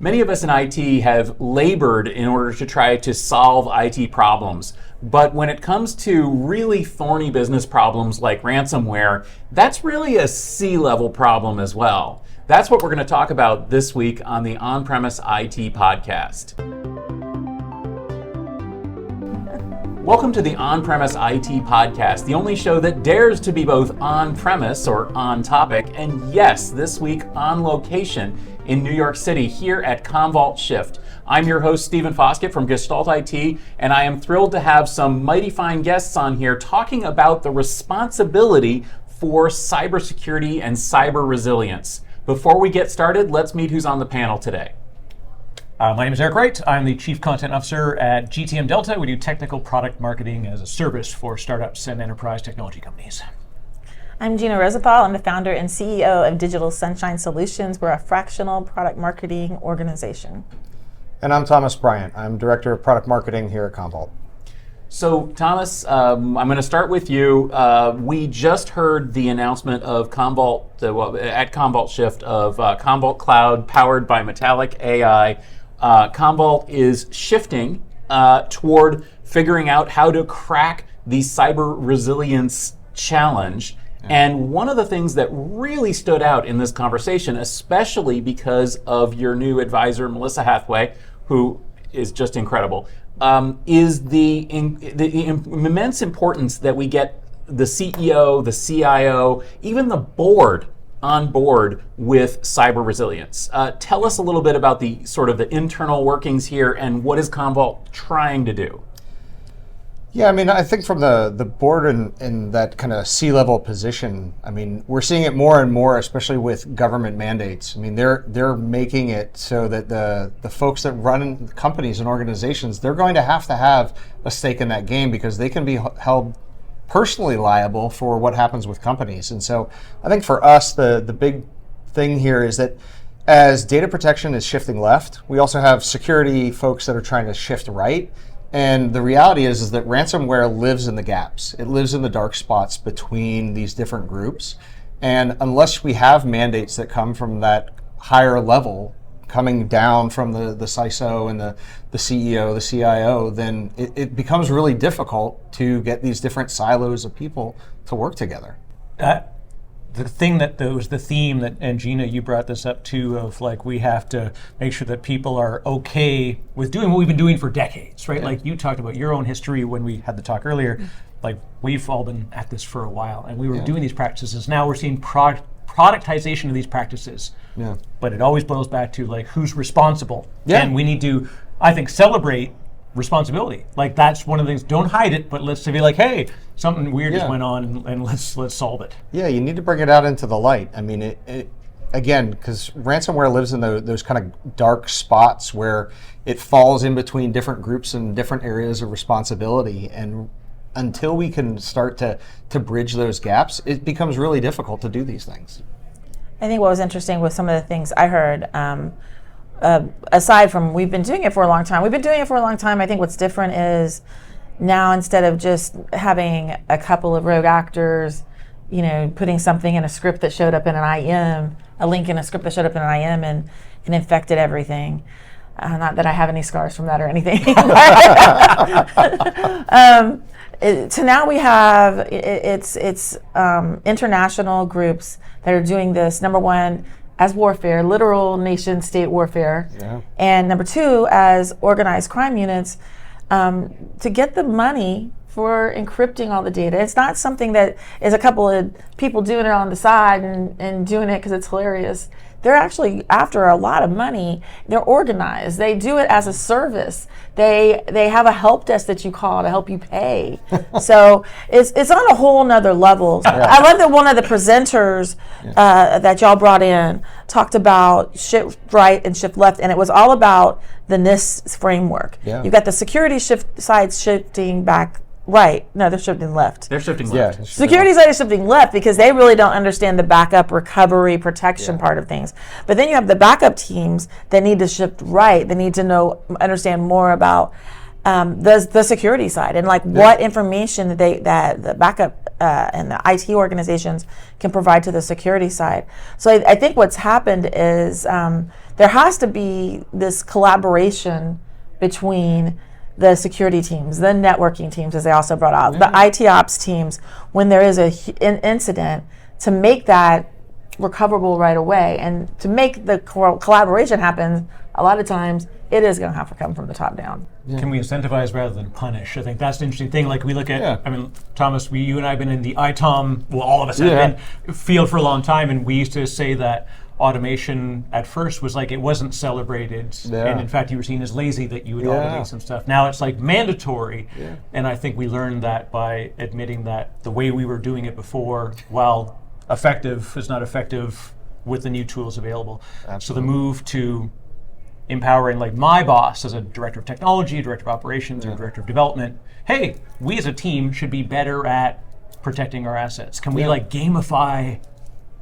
Many of us in IT have labored in order to try to solve IT problems. But when it comes to really thorny business problems like ransomware, that's really a C-level problem as well. That's what we're going to talk about this week on the On-Premise IT podcast. Welcome to the On-Premise IT podcast, the only show that dares to be both on-premise or on-topic, and yes, this week on location in New York City here at Commvault Shift. I'm your host, Stephen Foskett from Gestalt IT, and I am thrilled to have some mighty fine guests on here talking about the responsibility for cybersecurity and cyber resilience. Before we get started, let's meet who's on the panel today. My name is Eric Wright. I'm the Chief Content Officer at GTM Delta. We do technical product marketing as a service for startups and enterprise technology companies. I'm Gina Rosenthal. I'm the founder and CEO of Digital Sunshine Solutions. We're a fractional product marketing organization. And I'm Thomas Bryant. I'm Director of Product Marketing here at Commvault. So, Thomas, I'm going to start with you. We just heard the announcement of Commvault, at Commvault Shift, of Commvault Cloud powered by Metallic AI. Commvault is shifting toward figuring out how to crack the cyber resilience challenge. And one of the things that really stood out in this conversation, especially because of your new advisor, Melissa Hathaway, who is just incredible, is the immense importance that we get the CEO, the CIO, even the board on board with cyber resilience. Tell us a little bit about the sort of the internal workings here and what is Commvault trying to do? Yeah, I mean, I think from the board in that kind of C-level position, I mean, we're seeing it more and more, especially with government mandates. I mean, they're making it so that the folks that run companies and organizations, they're going to have a stake in that game because they can be held personally liable for what happens with companies. And so I think for us, the big thing here is that as data protection is shifting left, we also have security folks that are trying to shift right. And the reality is that ransomware lives in the gaps. It lives in the dark spots between these different groups. And unless we have mandates that come from that higher level, coming down from the CISO and the CEO, the CIO, then it becomes really difficult to get these different silos of people to work together. The thing that was the theme that, and Gina, you brought this up too, of like we have to make sure that people are okay with doing what we've been doing for decades, right? Yeah. Like you talked about your own history when we had the talk earlier. Like we've all been at this for a while, and we were doing these practices. Now we're seeing productization of these practices. Yeah. But it always boils back to like who's responsible. Yeah. And we need to, I think, celebrate responsibility. Like that's one of the things. Don't hide it, but let's be like, hey, something weird just went on, and let's solve it. Yeah, you need to bring it out into the light. I mean, it again, because ransomware lives in those kind of dark spots where it falls in between different groups and different areas of responsibility. And until we can start to bridge those gaps, it becomes really difficult to do these things. I think what was interesting with some of the things I heard, aside from we've been doing it for a long time, I think what's different is now instead of just having a couple of rogue actors, putting something in a script that showed up in an IM, a link in a script that showed up in an IM and infected everything. Not that I have any scars from that or anything. So now we have, it's international groups that are doing this, number one, as warfare, literal nation state warfare. Yeah. And number two, as organized crime units, to get the money for encrypting all the data. It's not something that is a couple of people doing it on the side and doing it because it's hilarious. They're actually after a lot of money. They're organized. They do it as a service. They have a help desk that you call to help you pay. So it's on a whole nother level. Yeah. I love that one of the presenters that y'all brought in talked about shift right and shift left, and it was all about the NIST framework. Yeah. You've got the security side shifting back right. No, they're shifting left. They're shifting left. Yeah, security side is shifting left because they really don't understand the backup, recovery, protection part of things. But then you have the backup teams that need to shift right. They need to understand more about the security side and what information that the backup and the IT organizations can provide to the security side. So I think what's happened is there has to be this collaboration between the security teams, the networking teams, as they also brought out, the IT ops teams, when there is an incident, to make that recoverable right away. And to make the collaboration happen, a lot of times it is going to have to come from the top down. Can we incentivize rather than punish? I think that's the interesting thing. Like we look at, I mean, Thomas, you and I have been in the ITOM, well, all of us have been, field for a long time, and we used to say that automation at first was like it wasn't celebrated, and in fact you were seen as lazy that you would automate some stuff. Now it's like mandatory, and I think we learned that by admitting that the way we were doing it before, while effective, is not effective with the new tools available. So the move to empowering like my boss as a director of technology, director of operations, or director of development, hey, we as a team should be better at protecting our assets. Can we like gamify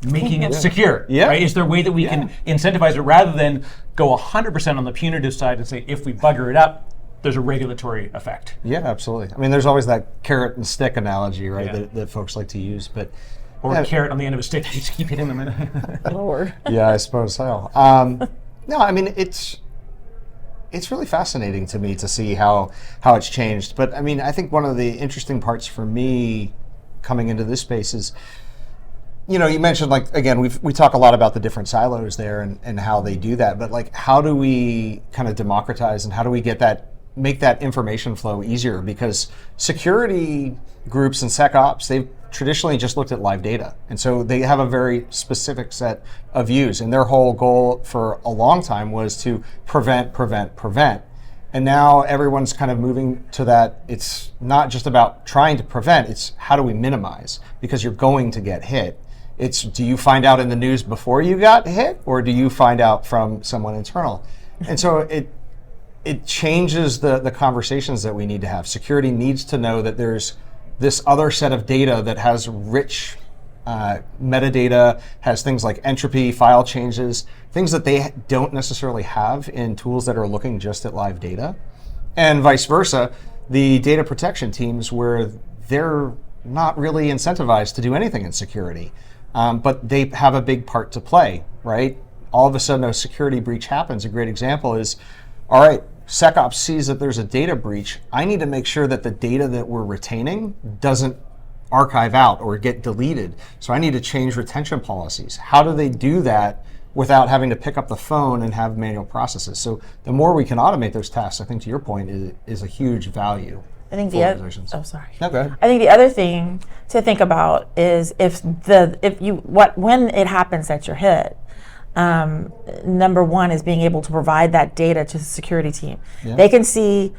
making it secure? Right? Is there a way that we can incentivize it rather than go 100% on the punitive side and say if we bugger it up, there's a regulatory effect? Yeah, absolutely. I mean, there's always that carrot and stick analogy, right, that folks like to use, but or a carrot on the end of a stick, you just keep hitting them in it. Lord. Yeah, I suppose so. No, I mean, it's really fascinating to me to see how it's changed. But I mean, I think one of the interesting parts for me coming into this space is, you know, you mentioned, like, again, we talk a lot about the different silos there and how they do that, but like, how do we kind of democratize and how do we make that information flow easier? Because security groups and SecOps, they've traditionally just looked at live data. And so they have a very specific set of views. And their whole goal for a long time was to prevent. And now everyone's kind of moving to that. It's not just about trying to prevent, it's how do we minimize? Because you're going to get hit. It's, do you find out in the news before you got hit, or do you find out from someone internal? And so it changes the conversations that we need to have. Security needs to know that there's this other set of data that has rich metadata, has things like entropy, file changes, things that they don't necessarily have in tools that are looking just at live data. And vice versa, the data protection teams, where they're not really incentivized to do anything in security, but they have a big part to play, right? All of a sudden a security breach happens. A great example is, all right, SecOps sees that there's a data breach. I need to make sure that the data that we're retaining doesn't archive out or get deleted. So I need to change retention policies. How do they do that without having to pick up the phone and have manual processes? So the more we can automate those tasks, I think to your point, is a huge value. I think No, go ahead. I think the other thing to think about is when it happens that you're hit. Number one is being able to provide that data to the security team. They can see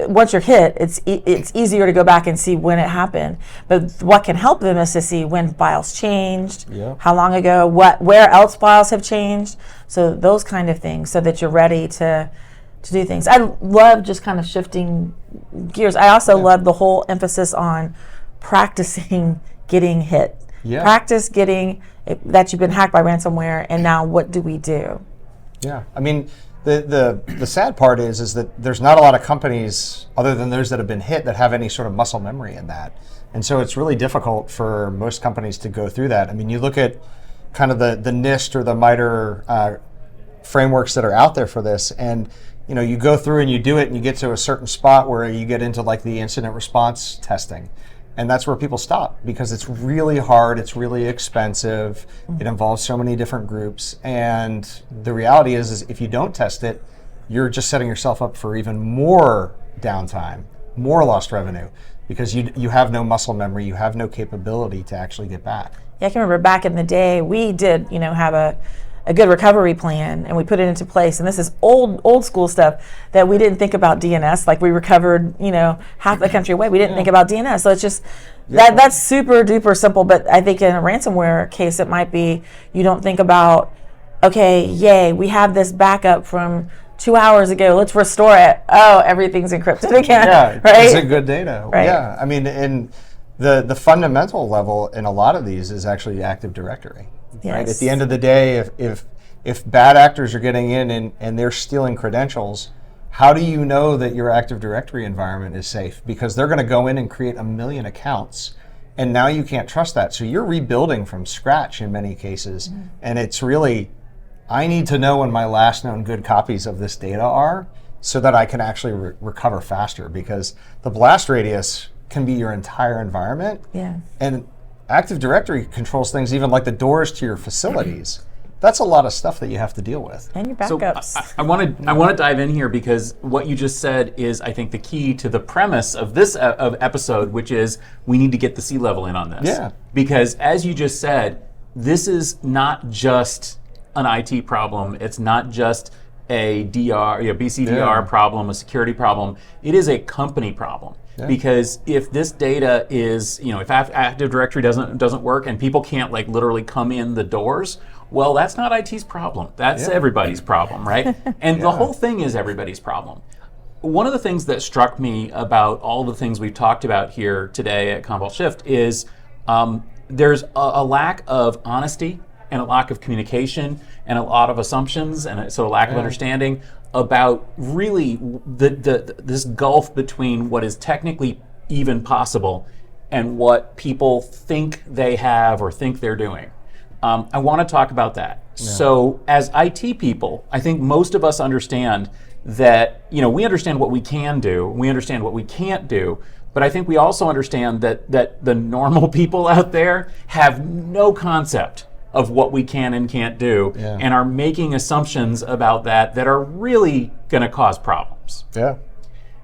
once you're hit, it's easier to go back and see when it happened. But what can help them is to see when files changed, how long ago, where else files have changed. So those kind of things, so that you're ready to do things. I love just kind of shifting gears. I also love the whole emphasis on practicing getting hit. Practice getting that you've been hacked by ransomware, and now what do we do? Yeah, I mean, the sad part is that there's not a lot of companies, other than those that have been hit, that have any sort of muscle memory in that. And so it's really difficult for most companies to go through that. I mean, you look at kind of the NIST or the MITRE frameworks that are out there for this, and you know, you go through and you do it, and you get to a certain spot where you get into like the incident response testing. And that's where people stop, because it's really hard, it's really expensive, it involves so many different groups, and the reality is if you don't test it, you're just setting yourself up for even more downtime, more lost revenue, because you have no muscle memory, you have no capability to actually get back. Yeah, I can remember back in the day, we did, have a good recovery plan, and we put it into place. And this is old school stuff that we didn't think about DNS. Like we recovered, half the country away. We didn't think about DNS. So it's just that's super duper simple. But I think in a ransomware case, it might be you don't think about, okay, yay, we have this backup from 2 hours ago. Let's restore it. Oh, everything's encrypted again. Yeah, right? It's a good data. Right. Yeah, I mean, in the fundamental level in a lot of these is actually Active Directory. Yes. Right? At the end of the day, if bad actors are getting in and they're stealing credentials, how do you know that your Active Directory environment is safe? Because they're going to go in and create 1 million accounts, and now you can't trust that. So you're rebuilding from scratch in many cases, and it's really I need to know when my last known good copies of this data are so that I can actually recover faster, because the blast radius can be your entire environment. Yeah. And Active Directory controls things even like the doors to your facilities. That's a lot of stuff that you have to deal with. And your So backups. I want to dive in here, because what you just said is, I think, the key to the premise of this episode, which is we need to get the C-level in on this. Yeah. Because as you just said, this is not just an IT problem. It's not just a BCDR problem, a security problem. It is a company problem. Yeah. Because if this data is, if Active Directory doesn't work and people can't like literally come in the doors, well, that's not IT's problem. That's everybody's problem, right? And the whole thing is everybody's problem. One of the things that struck me about all the things we've talked about here today at Commvault Shift is there's a lack of honesty and a lack of communication and a lot of assumptions, and so a lack of understanding about really this gulf between what is technically even possible and what people think they have or think they're doing. I want to talk about that. Yeah. So as IT people, I think most of us understand that, we understand what we can do, we understand what we can't do, but I think we also understand that the normal people out there have no concept of what we can and can't do, and are making assumptions about that are really going to cause problems. Yeah.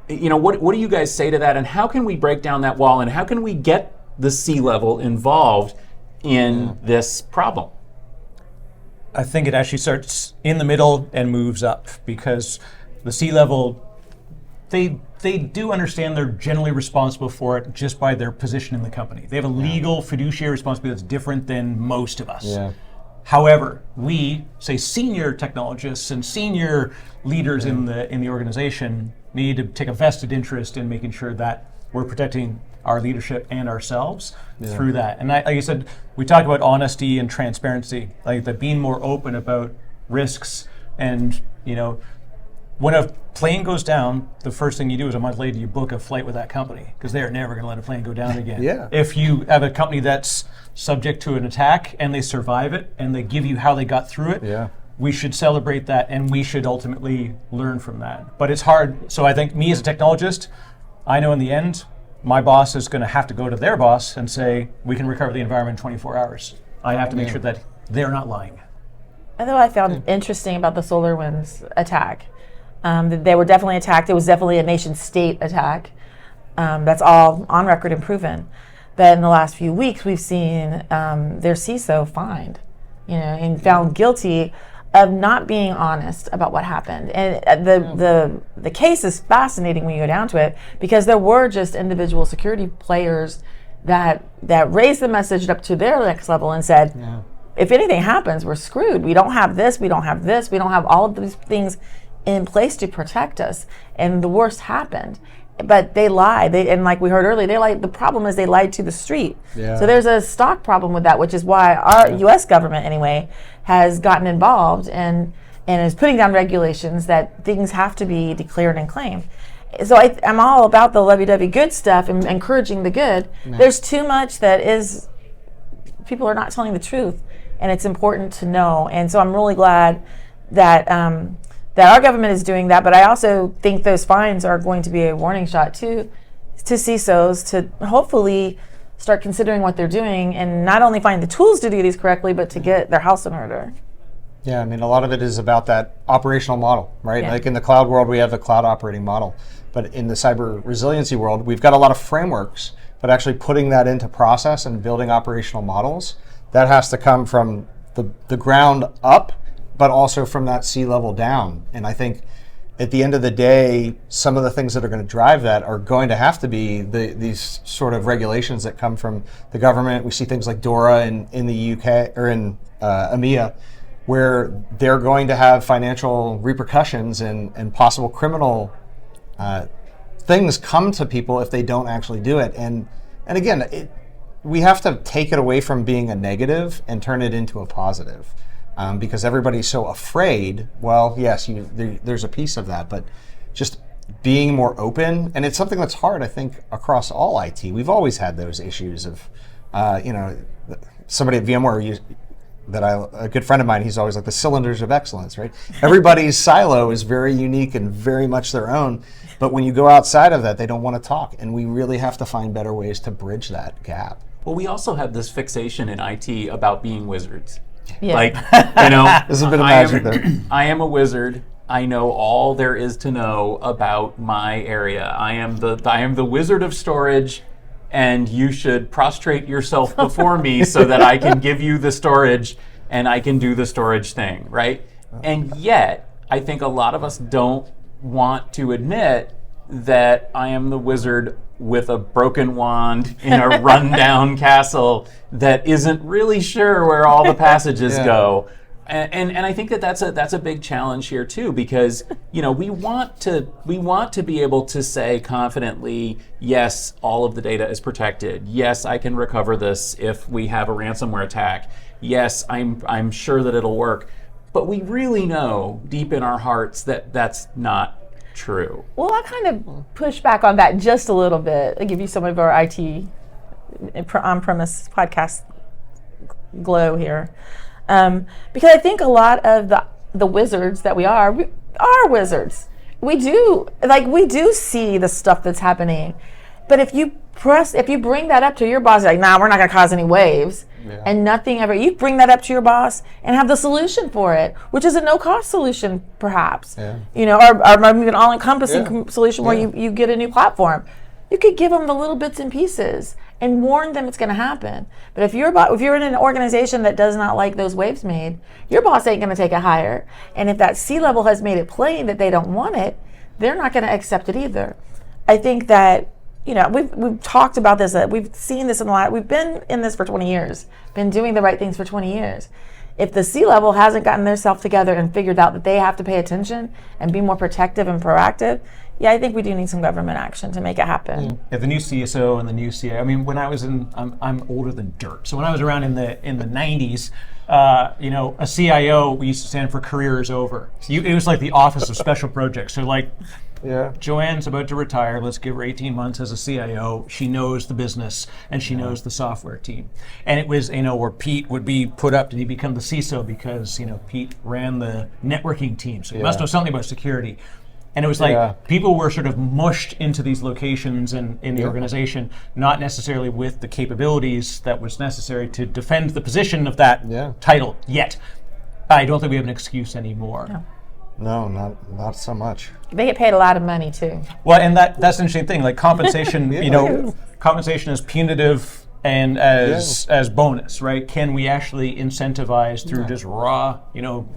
What do you guys say to that, and how can we break down that wall, and how can we get the C-level involved in this problem? I think it actually starts in the middle and moves up, because the C-level, they do understand they're generally responsible for it just by their position in the company. They have a legal fiduciary responsibility that's different than most of us. Yeah. However, we, say senior technologists and senior leaders in the organization, need to take a vested interest in making sure that we're protecting our leadership and ourselves through that. And like you said, we talk about honesty and transparency, like that, being more open about risks. And when a plane goes down, the first thing you do is a month later you book a flight with that company, because they're never going to let a plane go down again. If you have a company that's subject to an attack and they survive it and they give you how they got through it, we should celebrate that, and we should ultimately learn from that. But it's hard. So I think me as a technologist, I know in the end, my boss is going to have to go to their boss and say, we can recover the environment in 24 hours. I have to make sure that they're not lying. I thought I found interesting about the SolarWinds attack. They were definitely attacked. It was definitely a nation-state attack. That's all on record and proven. But in the last few weeks, we've seen their CISO fined, and found guilty of not being honest about what happened. And the case is fascinating when you go down to it, because there were just individual security players that raised the message up to their next level and said, if anything happens, we're screwed. We don't have this, we don't have this, we don't have all of these things in place to protect us. And the worst happened. But they lied. And like we heard earlier, they lied. The problem is they lied to the street. So there's a stock problem with that, which is why our U.S. government, anyway, has gotten involved and is putting down regulations that things have to be declared and claimed. So I'm all about the lovey-dovey good stuff and encouraging the good. There's too much that is, people are not telling the truth, and it's important to know. And so I'm really glad that that our government is doing that, but I also think those fines are going to be a warning shot to CISOs to hopefully start considering what they're doing, and not only find the tools to do these correctly, but to get their house in order. Yeah, a lot of it is about that operational model, right? Like in the cloud world, we have the cloud operating model, but in the cyber resiliency world, we've got a lot of frameworks, but actually putting that into process and building operational models, that has to come from the ground up, but also from that C-level down. And I think at the end of the day, some of the things that are going to drive that are going to have to be these sort of regulations that come from the government. We see things like DORA in the UK or in EMEA, where they're going to have financial repercussions and possible criminal things come to people if they don't actually do it. And again, we have to take it away from being a negative and turn it into a positive. Because everybody's so afraid. Well, yes, there's a piece of that, but just being more open, and it's something that's hard, I think, across all IT. We've always had those issues of, somebody at VMware a good friend of mine, he's always like the cylinders of excellence, right? Everybody's silo is very unique and very much their own. But when you go outside of that, they don't want to talk. And we really have to find better ways to bridge that gap. Well, we also have this fixation in IT about being wizards. Yeah. Like, There's a bit of magic there. I am a wizard. I know all there is to know about my area. I am the wizard of storage, and you should prostrate yourself before me so that I can give you the storage and I can do the storage thing, right? And yet, I think a lot of us don't want to admit that I am the wizard with a broken wand in a rundown castle that isn't really sure where all the passages go. And I think that's a big challenge here too, because we want to be able to say confidently, yes, all of the data is protected. Yes, I can recover this if we have a ransomware attack. Yes, I'm sure that it'll work. But we really know deep in our hearts that that's not true. Well, I kind of push back on that just a little bit. I'll give you some of our IT on-premise podcast glow here. Because I think a lot of the wizards that we are wizards. We do see the stuff that's happening. But if you bring that up to your boss, like, nah, we're not going to cause any waves, and nothing ever, you bring that up to your boss and have the solution for it, which is a no-cost solution, perhaps, or maybe an all-encompassing solution where you get a new platform. You could give them the little bits and pieces and warn them it's going to happen. But if you're in an organization that does not like those waves made, your boss ain't going to take it higher. And if that C-level has made it plain that they don't want it, they're not going to accept it either. I think that we've talked about this. We've seen this we've been in this for 20 years. Been doing the right things for 20 years. If the C-level hasn't gotten themselves together and figured out that they have to pay attention and be more protective and proactive, I think we do need some government action to make it happen. Yeah, the new CSO and the new CIO. I mean, when I was I'm older than dirt. So when I was around in the 90s, a CIO, we used to stand for career is over. It was like the Office of Special Projects. So like, Joanne's about to retire. Let's give her 18 months as a CIO. She knows the business and she knows the software team. And it was, where Pete would be put up and he'd become the CISO because, Pete ran the networking team. So he must know something about security. And it was like people were sort of mushed into these locations and in the organization, not necessarily with the capabilities that was necessary to defend the position of that title yet. I don't think we have an excuse anymore. No, not so much. They get paid a lot of money too. Well, and that's an interesting thing. Like compensation, compensation is punitive and as bonus, right? Can we actually incentivize through just raw,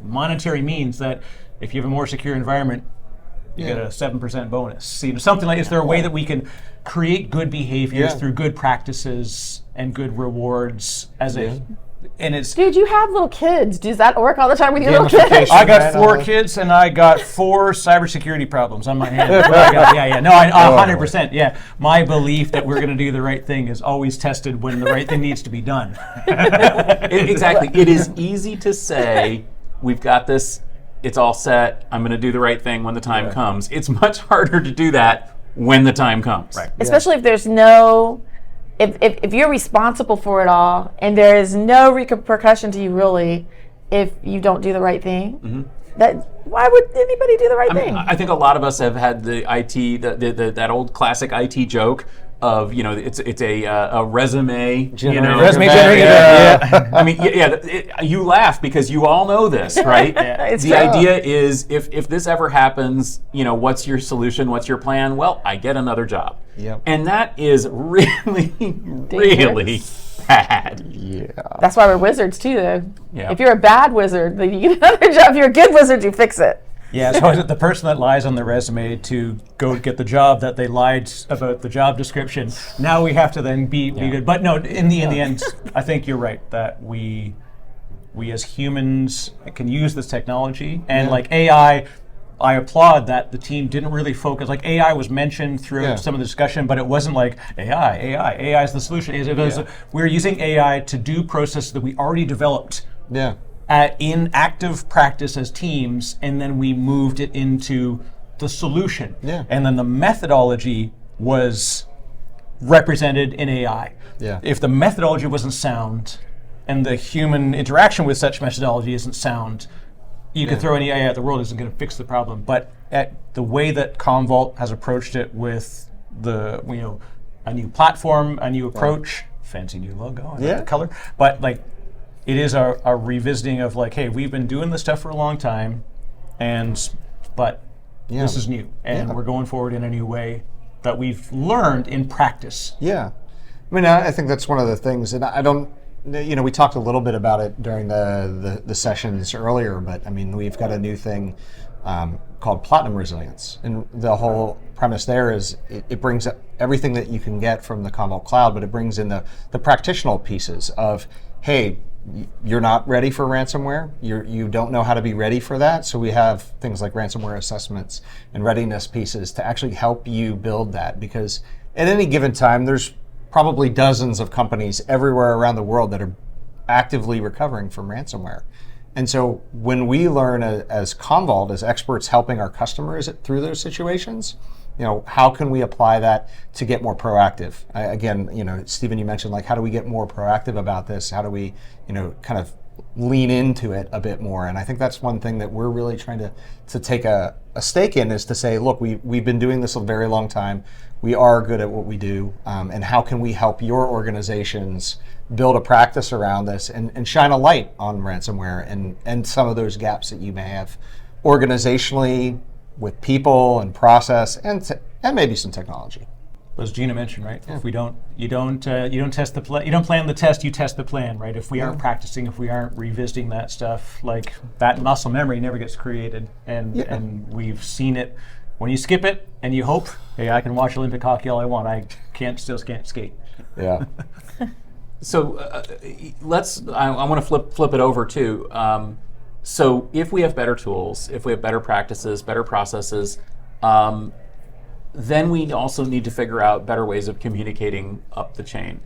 monetary means that if you have a more secure environment, you get a 7% bonus. Something like, is there a way that we can create good behaviors through good practices and good rewards Dude, you have little kids. Does that work all the time with your little kids? I got 4 kids and I got 4 cybersecurity problems on my hands. No, 100%. Yeah, my belief that we're going to do the right thing is always tested when the right thing needs to be done. Exactly. It is easy to say, we've got this, it's all set, I'm going to do the right thing when the time comes. It's much harder to do that when the time comes. Right. Especially if there's if you're responsible for it all and there is no repercussion to you really if you don't do the right thing, why would anybody do the right thing? I think a lot of us have had the IT, that old classic IT joke of, it's a resume, resume generator. I mean, you laugh because you all know this, right? It's the true. idea is if this ever happens, what's your solution? What's your plan? Well, I get another job. Yep. And that is really, really bad. Yeah. That's why we're wizards too, though. Yeah. If you're a bad wizard, then you get another job. If you're a good wizard, you fix it. Yeah, so is it the person that lies on the resume to go get the job that they lied about the job description? Now we have to then be good. But no, in the end, I think you're right that we as humans can use this technology. And like AI, I applaud that the team didn't really focus. Like AI was mentioned through some of the discussion, but it wasn't like AI is the solution. It was we're using AI to do processes that we already developed. Yeah. In active practice as teams, and then we moved it into the solution. Yeah. And then the methodology was represented in AI. Yeah. If the methodology wasn't sound, and the human interaction with such methodology isn't sound. You can throw any AI at the world, isn't going to fix the problem. But at the way that Commvault has approached it with the a new platform, a new approach, fancy new logo, I like the color, but like it is a revisiting of like, hey, we've been doing this stuff for a long time, but this is new, and we're going forward in a new way that we've learned in practice. Yeah, I mean, I think that's one of the things, and I don't. We talked a little bit about it during the sessions earlier, but I mean, we've got a new thing called Platinum Resilience, and the whole premise there is it brings up everything that you can get from the Commvault Cloud, but it brings in the practitional pieces of, hey, you're not ready for ransomware, you don't know how to be ready for that, so we have things like ransomware assessments and readiness pieces to actually help you build that, because at any given time, there's probably dozens of companies everywhere around the world that are actively recovering from ransomware. And so when we learn as Commvault, as experts helping our customers through those situations, how can we apply that to get more proactive? Again, Stephen, you mentioned like, how do we get more proactive about this? How do we, kind of lean into it a bit more? And I think that's one thing that we're really trying to take a stake in, is to say, look, we've been doing this a very long time. We are good at what we do, and how can we help your organizations build a practice around this and shine a light on ransomware and some of those gaps that you may have organizationally with people and process and maybe some technology. As Gina mentioned, right? If you don't test the plan, you don't plan the test, you test the plan, right? If we aren't practicing, if we aren't revisiting that stuff, like that muscle memory never gets created, and we've seen it. When you skip it and you hope, hey, I can watch Olympic hockey all I want, I can't skate. Yeah. So I want to flip it over too. So if we have better tools, if we have better practices, better processes, then we also need to figure out better ways of communicating up the chain.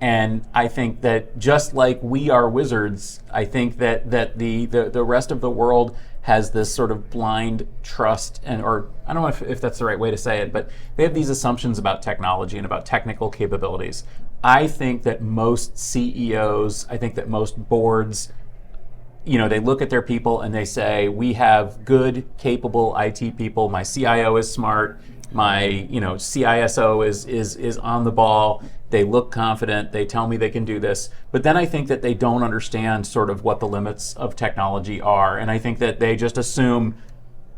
And I think that just like we are wizards, I think that the rest of the world has this sort of blind trust, or I don't know if that's the right way to say it, but they have these assumptions about technology and about technical capabilities. I think that most CEOs, I think that most boards, they look at their people and they say, we have good, capable IT people. My CIO is smart. My CISO is on the ball. They look confident. They tell me they can do this. But then I think that they don't understand sort of what the limits of technology are. And I think that they just assume,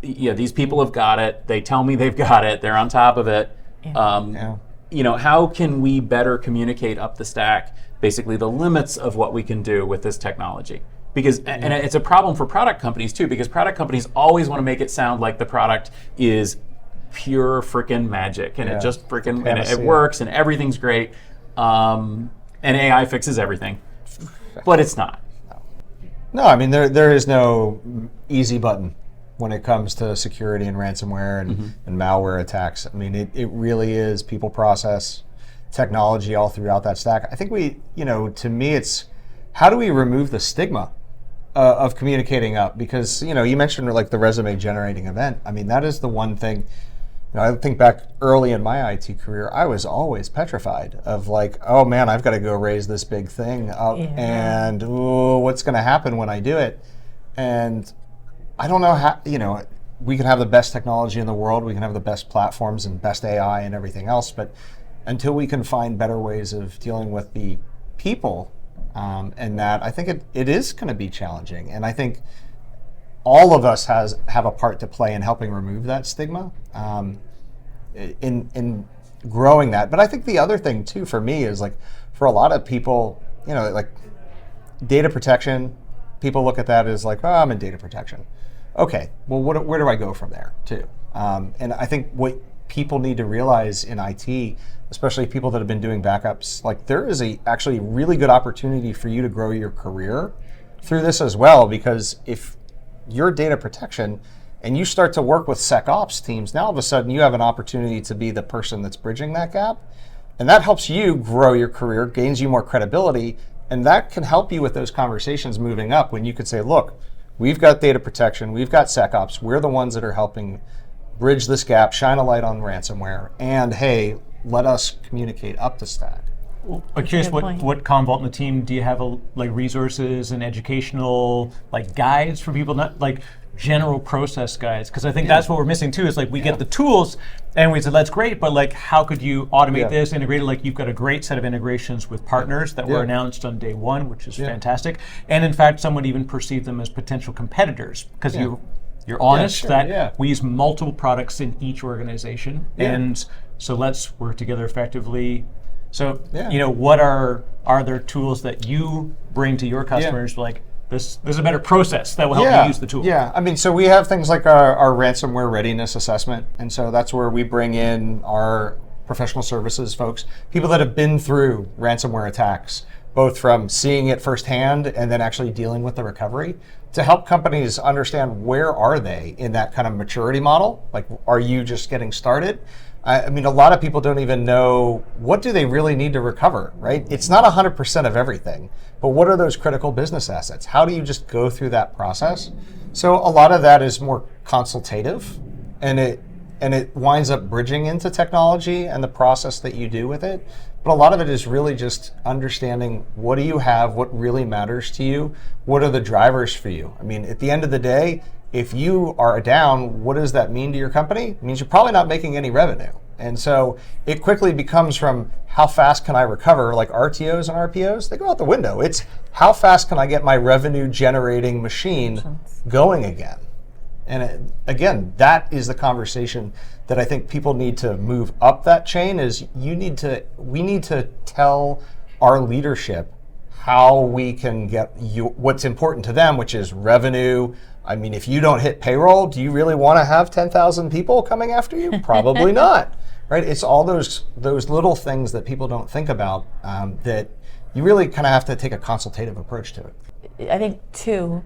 these people have got it. They tell me they've got it. They're on top of it. How can we better communicate up the stack, basically the limits of what we can do with this technology? Because, and it's a problem for product companies too, because product companies always want to make it sound like the product is pure freaking magic, and it just freaking it works and everything's great, and AI fixes everything, but it's not. No, I mean there is no easy button when it comes to security and ransomware and malware attacks. I mean it really is people, process, technology all throughout that stack. I think to me it's how do we remove the stigma of communicating up, because you mentioned like the resume generating event. I mean that is the one thing. I think back early in my IT career, I was always petrified of like, oh man, I've got to go raise this big thing up, and what's going to happen when I do it? And I don't know how, we can have the best technology in the world, we can have the best platforms and best AI and everything else, but until we can find better ways of dealing with the people, and that, I think it is going to be challenging. And I think all of us have a part to play in helping remove that stigma, in growing that. But I think the other thing too for me is like, for a lot of people, like data protection, people look at that as like, oh, I'm in data protection. Okay, well, where do I go from there too? And I think what people need to realize in IT, especially people that have been doing backups, like there is actually really good opportunity for you to grow your career through this as well, because if your data protection and you start to work with SecOps teams, now all of a sudden you have an opportunity to be the person that's bridging that gap. And that helps you grow your career, gains you more credibility, and that can help you with those conversations moving up when you could say, look, we've got data protection, we've got SecOps, we're the ones that are helping bridge this gap, shine a light on ransomware, and hey, let us communicate up the stack. I'm curious good point. what Commvault and the team, do you have like resources and educational like guides for people, not like general process guides? Because I think that's what we're missing too, is like we get the tools and we said, that's great, but like how could you automate this, integrate it? Like you've got a great set of integrations with partners that were announced on day one, which is fantastic. And in fact, some would even perceive them as potential competitors because you're honest that we use multiple products in each organization. And so let's work together effectively. So, you know, what are there tools that you bring to your customers like, this is a better process that will help you use the tool? Yeah, I mean, so we have things like our ransomware readiness assessment. And so that's where we bring in our professional services folks, people that have been through ransomware attacks, both from seeing it firsthand and then actually dealing with the recovery, to help companies understand where are they in that kind of maturity model. Like, are you just getting started? I mean, a lot of people don't even know what do they really need to recover, right? It's not 100% of everything, but what are those critical business assets? How do you just go through that process? So a lot of that is more consultative, and it winds up bridging into technology and the process that you do with it. But a lot of it is really just understanding what do you have, what really matters to you, what are the drivers for you. I mean, at the end of the day, if you are down, what does that mean to your company? It means you're probably not making any revenue. And so it quickly becomes from how fast can I recover, like RTOs and RPOs, they go out the window. It's how fast can I get my revenue generating machine going again? And again, that is the conversation that I think people need to move up that chain, is we need to tell our leadership how we can get you what's important to them, which is revenue. I mean, if you don't hit payroll, do you really want to have 10,000 people coming after you? Probably not, right? It's all those little things that people don't think about that you really kind of have to take a consultative approach to it. I think too,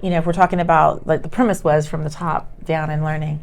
you know, if we're talking about, like the premise was from the top down and learning,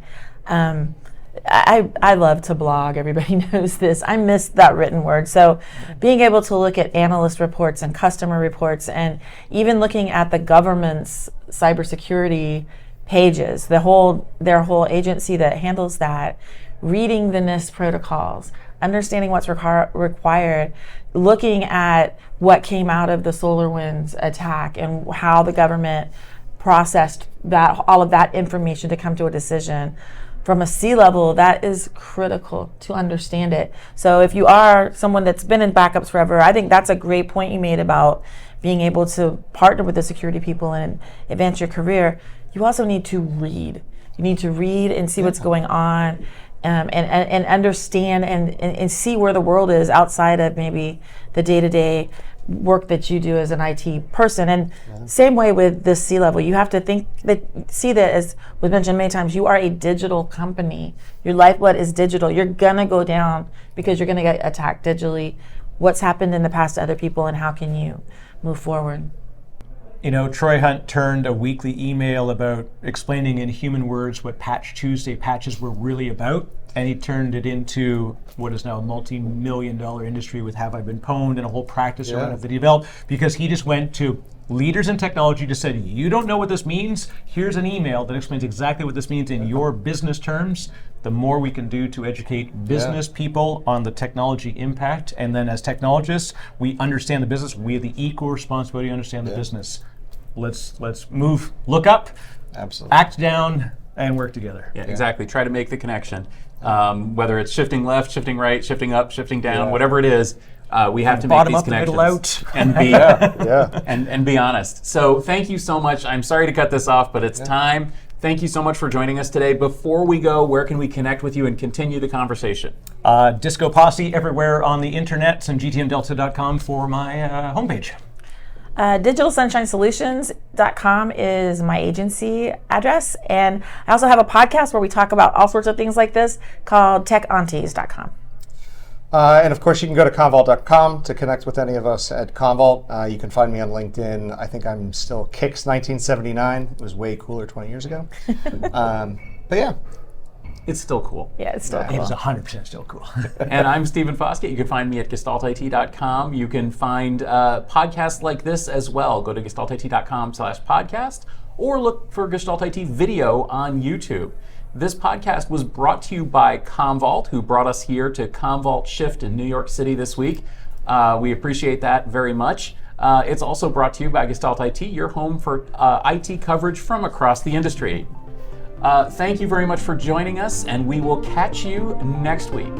I love to blog. Everybody knows this. I miss that written word. So being able to look at analyst reports and customer reports, and even looking at the government's cybersecurity pages, their whole agency that handles that, reading the NIST protocols, understanding what's required, looking at what came out of the SolarWinds attack and how the government processed that, all of that information to come to a decision. From a C-level, that is critical to understand it. So if you are someone that's been in backups forever, I think that's a great point you made about being able to partner with the security people and advance your career. You also need to read. You need to read and see what's going on, and understand and see where the world is outside of maybe the day-to-day work that you do as an IT person. And same way with this C-level, you have to see that, as was mentioned many times, you are a digital company. Your lifeblood is digital. You're gonna go down because you're gonna get attacked digitally. What's happened in the past to other people, and how can you move forward? You know, Troy Hunt turned a weekly email about explaining in human words what Patch Tuesday patches were really about, and he turned it into what is now a multi-million-dollar industry with Have I Been Pwned and a whole practice around it that he developed, because he just went to leaders in technology, just said, you don't know what this means? Here's an email that explains exactly what this means in your business terms. The more we can do to educate business people on the technology impact, and then as technologists, we understand the business, we have the equal responsibility to understand the business. Let's move, look up, act down, and work together. Yeah, exactly. Try to make the connection. Whether it's shifting left, shifting right, shifting up, shifting down, whatever it is, we have to make these connections. Bottom up, the middle out. And be honest. So thank you so much. I'm sorry to cut this off, but it's time. Thank you so much for joining us today. Before we go, where can we connect with you and continue the conversation? Disco Posse everywhere on the internet, and gtmdelta.com for my homepage. DigitalSunshineSolutions.com is my agency address, and I also have a podcast where we talk about all sorts of things like this called TechAunties.com. And of course, you can go to Commvault.com to connect with any of us at Commvault. You can find me on LinkedIn. I think I'm still Kix1979. It was way cooler 20 years ago. But yeah. It's still cool. Yeah, it's still cool. It is 100% still cool. And I'm Stephen Foskett. You can find me at gestaltit.com. You can find podcasts like this as well. Go to gestaltit.com/podcast or look for Gestalt IT video on YouTube. This podcast was brought to you by Commvault, who brought us here to Commvault Shift in New York City this week. We appreciate that very much. It's also brought to you by Gestalt IT, your home for IT coverage from across the industry. Thank you very much for joining us, and we will catch you next week.